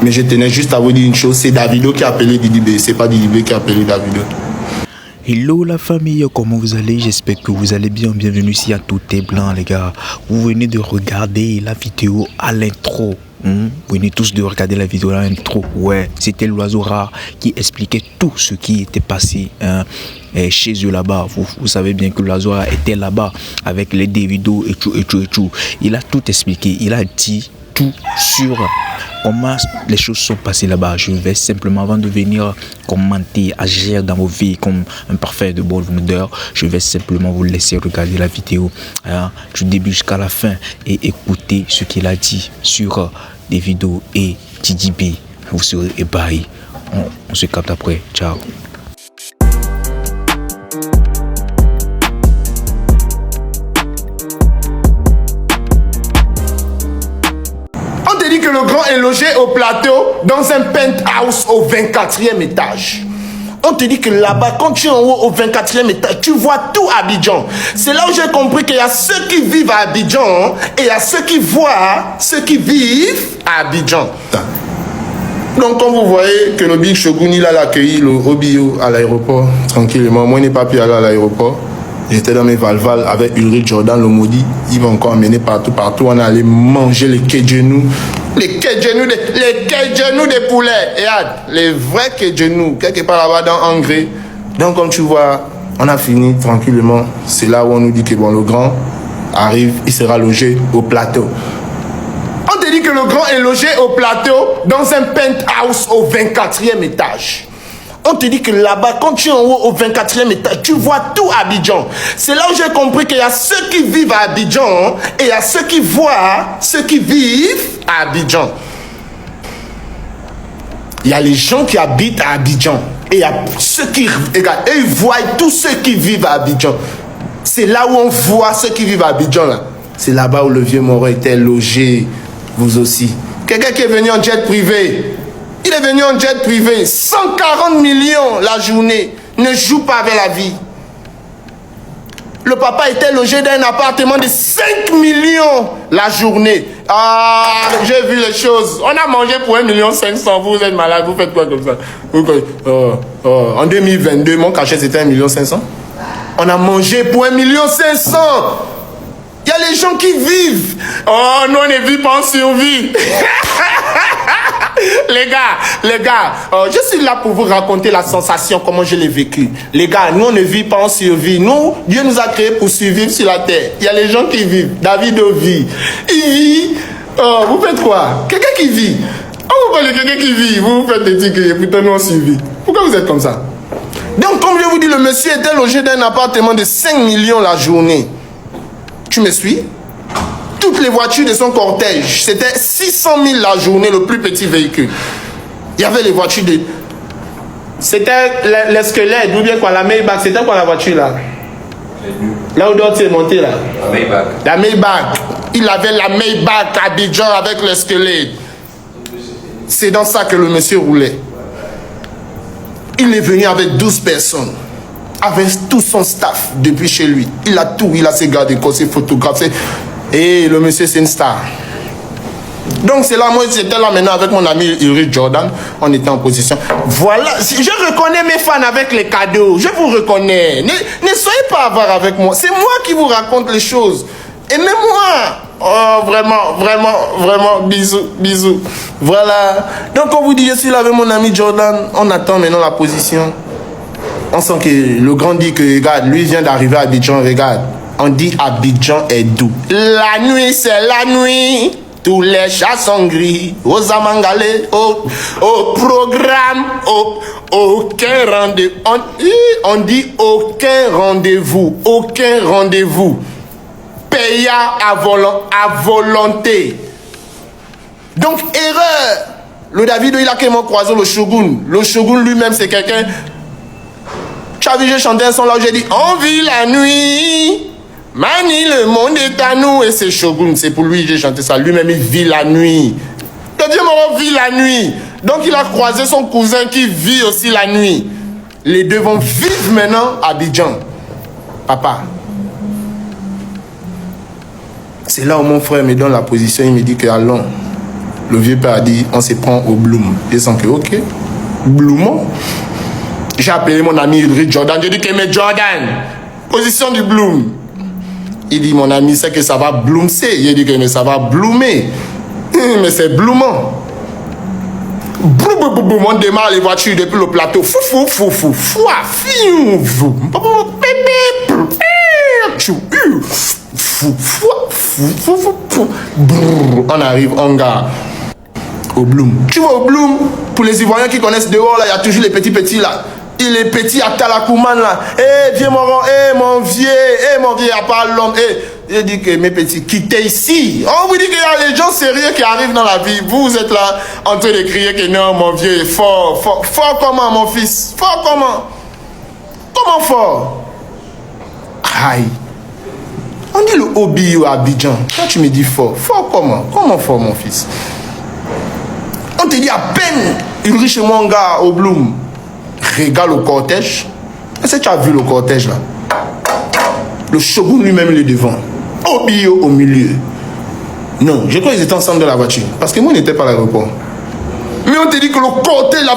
Mais je tenais juste à vous dire une chose, c'est Davido qui a appelé Didi B, c'est pas Didi B qui a appelé Davido. Hello la famille, comment vous allez? J'espère que vous allez bien. Bienvenue ici à Tout est blanc les gars. Vous venez de regarder la vidéo à l'intro. Vous venez tous de regarder la vidéo à l'intro. Ouais, c'était l'oiseau rare qui expliquait tout ce qui était passé chez eux là-bas. Vous savez bien que l'oiseau rare était là-bas avec les Davido et tout. Il a tout expliqué, il a dit tout sur comment les choses sont passées là-bas. Je vais simplement, avant de venir commenter, agir dans vos vies comme un parfait de bon vendeur, je vais simplement vous laisser regarder la vidéo du début jusqu'à la fin et écouter ce qu'il a dit sur Davido et Didi B. Vous serez ébahis. On se capte après. Ciao. Que le grand est logé au plateau dans un penthouse au 24e étage. On te dit que là-bas, quand tu es en haut au 24e étage, tu vois tout Abidjan. C'est là où j'ai compris qu'il y a ceux qui vivent à Abidjan et il y a ceux qui voient, ceux qui vivent à Abidjan. Donc, comme vous voyez que le Big Shogun, il a accueilli le Obio à l'aéroport, tranquillement. Moi, je n'ai pas pu aller à l'aéroport. J'étais dans mes valval avec Ulrich Jordan, le maudit. Il va encore emmener partout. On est allé manger les kedjenou. Les kedjenou des poulets. Et les vrais kedjenou. Quelque part là-bas dans Angers. Donc, comme tu vois, on a fini tranquillement. C'est là où on nous dit que bon, le grand arrive, il sera logé au plateau. On te dit que le grand est logé au plateau dans un penthouse au 24e étage. On te dit que là-bas, quand tu es en haut au 24e étage, tu vois tout Abidjan. C'est là où j'ai compris qu'il y a ceux qui vivent à Abidjan et il y a ceux qui voient, ceux qui vivent à Abidjan. Il y a les gens qui habitent à Abidjan et il y a ceux qui regardent et ils voient tous ceux qui vivent à Abidjan. C'est là où on voit ceux qui vivent à Abidjan là. C'est là-bas où le vieux Moro était logé, vous aussi. Quelqu'un qui est venu en jet privé. Il est venu en jet privé, 140 millions la journée, ne joue pas avec la vie. Le papa était logé dans un appartement de 5 millions la journée. Ah, j'ai vu les choses. On a mangé pour 1,5 million, vous êtes malade, vous faites quoi comme ça? En 2022, mon cachet c'était 1,5 million. On a mangé pour 1,5 million. Il y a les gens qui vivent. Oh, nous on ne vit pas en survie. Les gars, je suis là pour vous raconter la sensation, comment je l'ai vécu. Les gars, nous on ne vit pas en survie. Nous, Dieu nous a créés pour survivre sur la terre. Il y a les gens qui vivent. Davido vit. Il vit. Oh, vous faites quoi? Quelqu'un qui vit. Oh, vous parlez de quelqu'un qui vit. Vous faites des tickets et putain, nous on survit. Pourquoi vous êtes comme ça? Donc, comme je vous dis, le monsieur était logé dans un appartement de 5 millions la journée. Tu me suis? Toutes les voitures de son cortège, c'était 600 000 la journée, le plus petit véhicule. Il y avait les voitures de... C'était les squelettes, ou bien quoi, la Maybach. C'était quoi la voiture là? Là où d'autres s'est monté là? La Maybach. La Maybach. Il avait la Maybach à Abidjan avec le squelette. C'est dans ça que le monsieur roulait. Il est venu avec 12 personnes. Avec tout son staff depuis chez lui. Il a tout, il a ses gardes, ses photographes. Et le monsieur, c'est une star. Donc, c'est là, moi, j'étais là maintenant avec mon ami Ulrich Jordan. On était en position. Voilà, je reconnais mes fans avec les cadeaux. Je vous reconnais. Ne soyez pas avare avec moi. C'est moi qui vous raconte les choses. Aimez-moi. Oh, vraiment, bisous. Voilà. Donc, on vous dit, je suis là avec mon ami Jordan. On attend maintenant la position. On sent que le grand dit que, regarde, lui vient d'arriver à Abidjan, regarde. On dit Abidjan est doux. La nuit, c'est la nuit. Tous les chats sont gris. Aux amangalés, au programme, aucun rendez-vous. On dit aucun rendez-vous. Aucun rendez-vous. Paya à volonté. Donc, erreur. Le Davido, il a carrément croisé le Shogun. Le Shogun lui-même, c'est quelqu'un... Tu as vu, j'ai chanté un son là où j'ai dit on vit la nuit. Mani, le monde est à nous. Et c'est Shogun, c'est pour lui que j'ai chanté ça. Lui-même, il vit la nuit. Le Dieu Moro vit la nuit. Donc, il a croisé son cousin qui vit aussi la nuit. Les deux vont vivre maintenant à Abidjan. Papa. C'est là où mon frère me donne la position. Il me dit que allons. Le vieux père a dit, on se prend au Bloom. J'ai senti, ok, Bloomon. J'ai appelé mon ami Ulrich Jordan. J'ai dit que mais Jordan, position du Bloom. Il dit, mon ami, c'est que ça va bloomser. J'ai dit que mais ça va bloomer. Mais c'est bloomant. On démarre les voitures depuis le plateau. On arrive en gare. Au Bloom. Tu vois, au Bloom, pour les Ivoiriens qui connaissent dehors, là, il y a toujours les petits là. Il est petit à Talakouman là. Eh, viens mon vieux, à part l'homme. Eh, il dit que mes petits, quittez ici. On vous dit qu'il y a les gens sérieux qui arrivent dans la vie. Vous êtes là en train de crier que non, mon vieux est fort. Fort comment, mon fils? Fort comment? Comment fort? Aïe. On dit le hobby à Abidjan. Quand tu me dis fort, fort comment? Comment fort, mon fils? On te dit à peine Ulrich Manga au Bloom. Regarde le cortège. Est-ce que tu as vu le cortège là? Le shogun lui-même il est devant. Obio au milieu. Non, je crois qu'ils étaient ensemble dans la voiture. Parce que moi, on n'était pas à l'aéroport. Mais on te dit que le cortège, la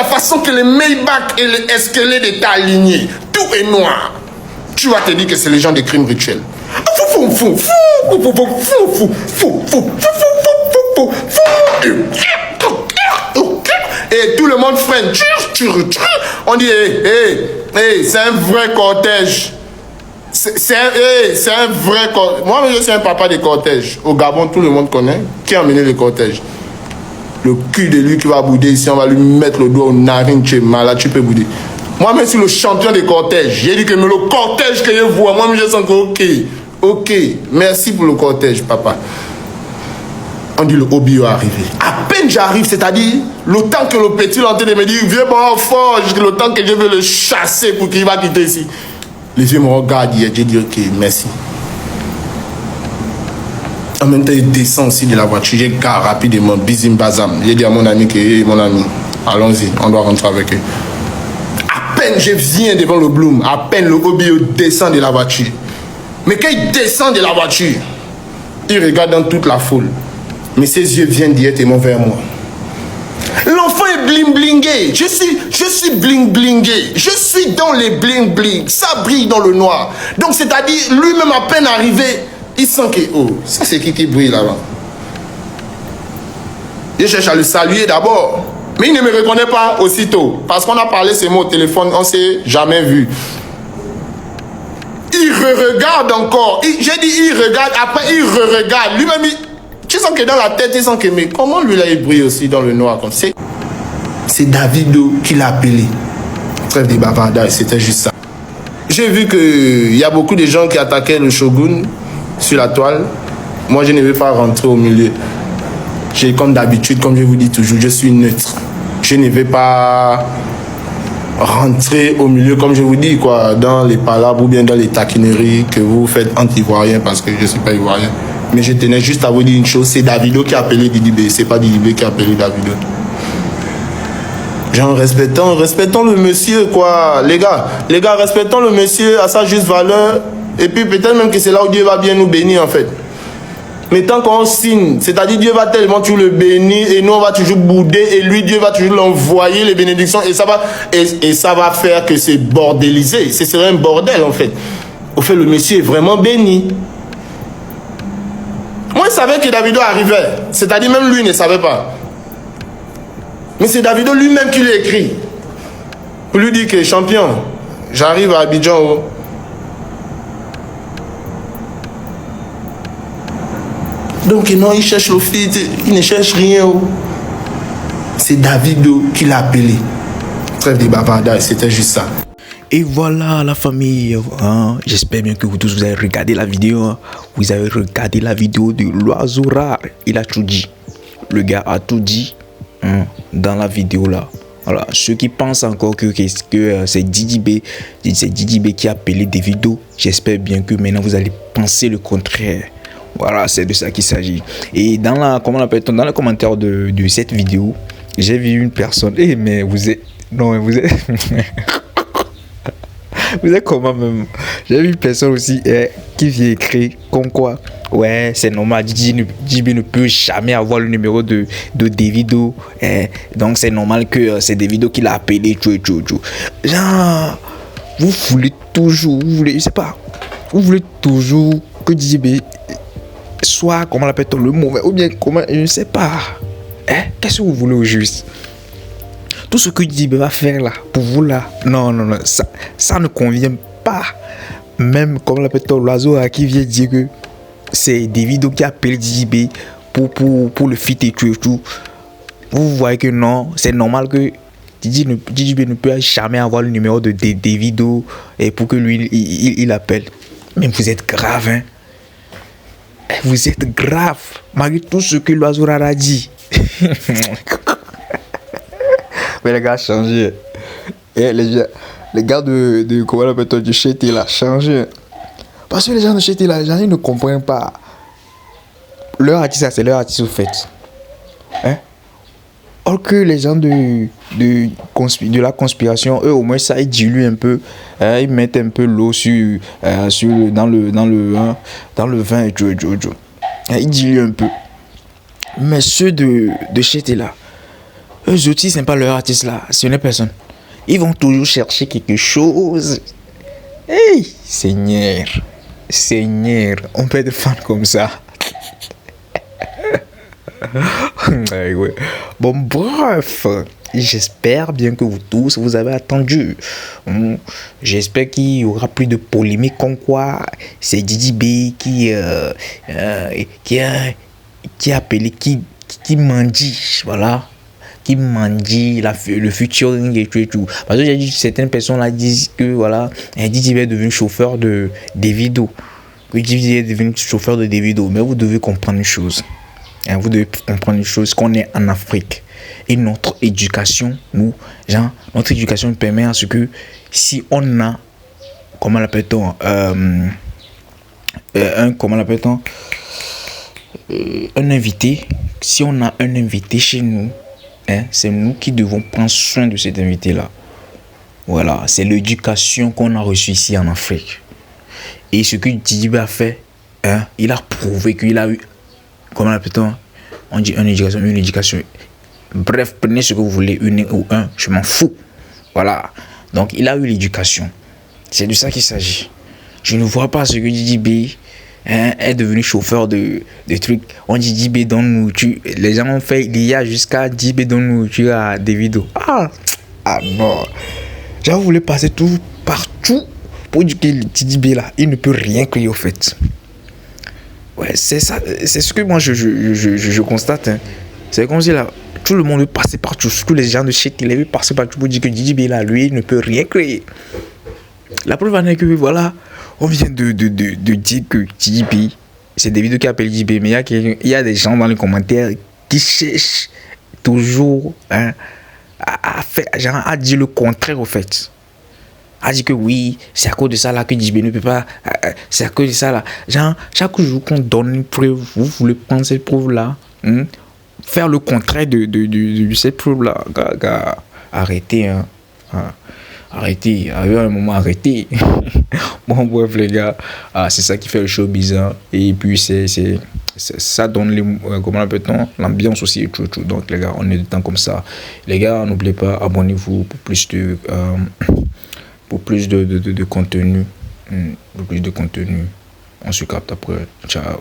façon que les Maybach et les escaliers étaient alignés, tout est noir. Tu vas te dire que c'est les gens des crimes rituels. Et tout le monde freine. On dit, c'est un vrai cortège. C'est un vrai cortège. Moi, je suis un papa de cortège. Au Gabon, tout le monde connaît. Qui a mené le cortège? Le cul de lui qui va bouder ici, on va lui mettre le doigt aux narines. Tu es malade, tu peux bouder. Moi-même, je suis le champion des cortèges. J'ai dit que mais le cortège que je vois, moi-même, je sens que ok, merci pour le cortège, papa. On dit le hobby est arrivé. À peine j'arrive, c'est-à-dire le temps que le petit est en train de me dire viens bon fort, le temps que je vais le chasser pour qu'il va quitter ici. Les vieux me regardent, j'ai dit ok, merci. En même temps, il descend aussi de la voiture, j'ai garé rapidement, bizim bazam. J'ai dit à mon ami que mon ami, allons-y, on doit rentrer avec eux. À peine je viens devant le Bloom, à peine le hobby descend de la voiture. Mais quand il descend de la voiture, il regarde dans toute la foule. Mais ses yeux viennent directement vers moi. L'enfant est bling-blingé. Je suis bling-blingé. Je suis dans les bling-bling. Ça brille dans le noir. Donc, c'est-à-dire, lui-même à peine arrivé, il sent que, oh, ça c'est qui brille là-bas. Je cherche à le saluer d'abord. Mais il ne me reconnaît pas aussitôt. Parce qu'on a parlé ces mots au téléphone, on ne s'est jamais vu. Il regarde encore. J'ai dit, il regarde. Après, il regarde. Lui-même, tu sens que dans la tête, il sent que, mais comment lui là, il brille aussi dans le noir comme ça? C'est Davido qui l'a appelé. Trêve des bavardages, c'était juste ça. J'ai vu qu'il y a beaucoup de gens qui attaquaient le shogun sur la toile. Moi, je ne vais pas rentrer au milieu. J'ai comme d'habitude, comme je vous dis toujours, je suis neutre. Je ne vais pas rentrer au milieu, comme je vous dis, quoi, dans les palabres ou bien dans les taquineries que vous faites anti-ivoiriens parce que je ne suis pas ivoirien. Mais je tenais juste à vous dire une chose, c'est Davido qui a appelé Didi B, c'est pas Didi B qui a appelé Davido. Genre, respectons le monsieur, quoi. Les gars, respectons le monsieur à sa juste valeur. Et puis peut-être même que c'est là où Dieu va bien nous bénir, en fait. Mais tant qu'on signe, c'est-à-dire Dieu va tellement toujours le bénir et nous on va toujours bouder et lui Dieu va toujours l'envoyer les bénédictions et ça va faire que c'est bordélisé. Ce serait un bordel en fait. Au fait, le monsieur est vraiment béni. Moi je savais que Davido arrivait, c'est-à-dire même lui ne savait pas. Mais c'est Davido lui-même qui l'a écrit. Pour lui dire que champion, j'arrive à Abidjan. Oh. Donc non, il cherche le fils, il ne cherche rien. Oh. C'est Davido qui l'a appelé. Trêve des bavardages, c'était juste ça. Et voilà la famille, hein? J'espère bien que vous tous vous avez regardé la vidéo. Hein? Vous avez regardé la vidéo de l'oiseau rare. Il a tout dit. Le gars a tout dit dans la vidéo là. Voilà. Ceux qui pensent encore que c'est Didi B qui a appelé Davido, j'espère bien que maintenant vous allez penser le contraire. Voilà, c'est de ça qu'il s'agit. Et dans le commentaire de cette vidéo, j'ai vu une personne. Mais vous êtes. Non, mais vous êtes. Vous êtes comment même? J'ai vu une personne aussi qui vient écrire comme quoi Ouais, c'est normal. JB ne peut jamais avoir le numéro de Davido. Donc, c'est normal que c'est Davido qui l'a appelé. Genre, vous voulez toujours, je sais pas, vous voulez toujours que JB soit, comment l'appelle-t-on, le mauvais, ou bien comment, je ne sais pas. Qu'est-ce que vous voulez au juste? Tout ce que JB va faire là, pour vous là, non, ça ne convient pas. Même, comment l'appelle-t-on, l'oiseau qui vient dire que c'est Davido qui appelle JB pour le feat et tout. Vous voyez que non, c'est normal que JB ne peut jamais avoir le numéro de Davido et pour que lui il appelle. Mais vous êtes grave, hein. Vous êtes grave, malgré tout ce que l'oiseau rara dit. Mais les gars changé. Les gars de comment on appelle, du Chété là changé. Parce que les gens de Chété là, ils ne comprennent pas. Leur artiste, c'est leur artiste au fait. Or que les gens de la conspiration, eux au moins ça, ils diluent un peu. Ils mettent un peu l'eau dans le vin et tout. Ils diluent un peu. Mais ceux de Chété là, eux aussi, c'est pas leur artiste là. Ce n'est personne. Ils vont toujours chercher quelque chose. Hey, Seigneur, on peut être fan comme ça. Ouais. Bon, bref, j'espère bien que vous tous, vous avez attendu. J'espère qu'il y aura plus de polémique comme quoi c'est JB qui a appelé, qui mendie, voilà. Qui mendie le featuring et tout. Parce que j'ai dit, certaines personnes là disent que voilà, JB est devenu chauffeur de Davido. Que JB est devenu chauffeur de Davido. Mais vous devez comprendre une chose. Vous devez comprendre une chose, qu'on est en Afrique. Et notre éducation, notre éducation permet à ce que si on a, comment l'appelle-t-on, un invité, si on a un invité chez nous, c'est nous qui devons prendre soin de cet invité-là. Voilà, c'est l'éducation qu'on a reçue ici en Afrique. Et ce que JB a fait, il a prouvé qu'il a eu, comment l'appelle-t-on, on dit une éducation. Bref, prenez ce que vous voulez, une ou un, je m'en fous. Voilà. Donc, il a eu l'éducation. C'est de ça qu'il s'agit. Je ne vois pas ce que JB est devenu chauffeur de trucs. On dit JB donne nourriture. Les gens ont fait il y a jusqu'à JB donne nourriture à Davido. Ah non. Vous voulez passer tout partout pour dire que JB là, il ne peut rien créer au fait. Ouais, c'est ça, c'est ce que moi je constate. C'est comme si là, tout le monde veut passer partout, tous les gens de chez Télé veulent passer partout pour dire que JB là, lui, il ne peut rien créer. La preuve en est que voilà, on vient de dire que JB, c'est Davido qui appelle JB, mais il y a des gens dans les commentaires qui cherchent toujours à dire le contraire au fait. A dit que oui, c'est à cause de ça là que JB ne peut pas, c'est à cause de ça là. Chaque jour qu'on donne une preuve, vous voulez prendre cette preuve là, faire le contraire de cette preuve là. Arrêtez, arrêtez, à un moment arrêtez. Bon bref les gars, c'est ça qui fait le show bizarre. Et puis ça donne comment l'appelle-t-on, l'ambiance aussi et tout. Donc les gars, on est de temps comme ça. Les gars, n'oubliez pas, abonnez-vous pour plus de contenu. Pour plus de contenu. On se capte après. Ciao.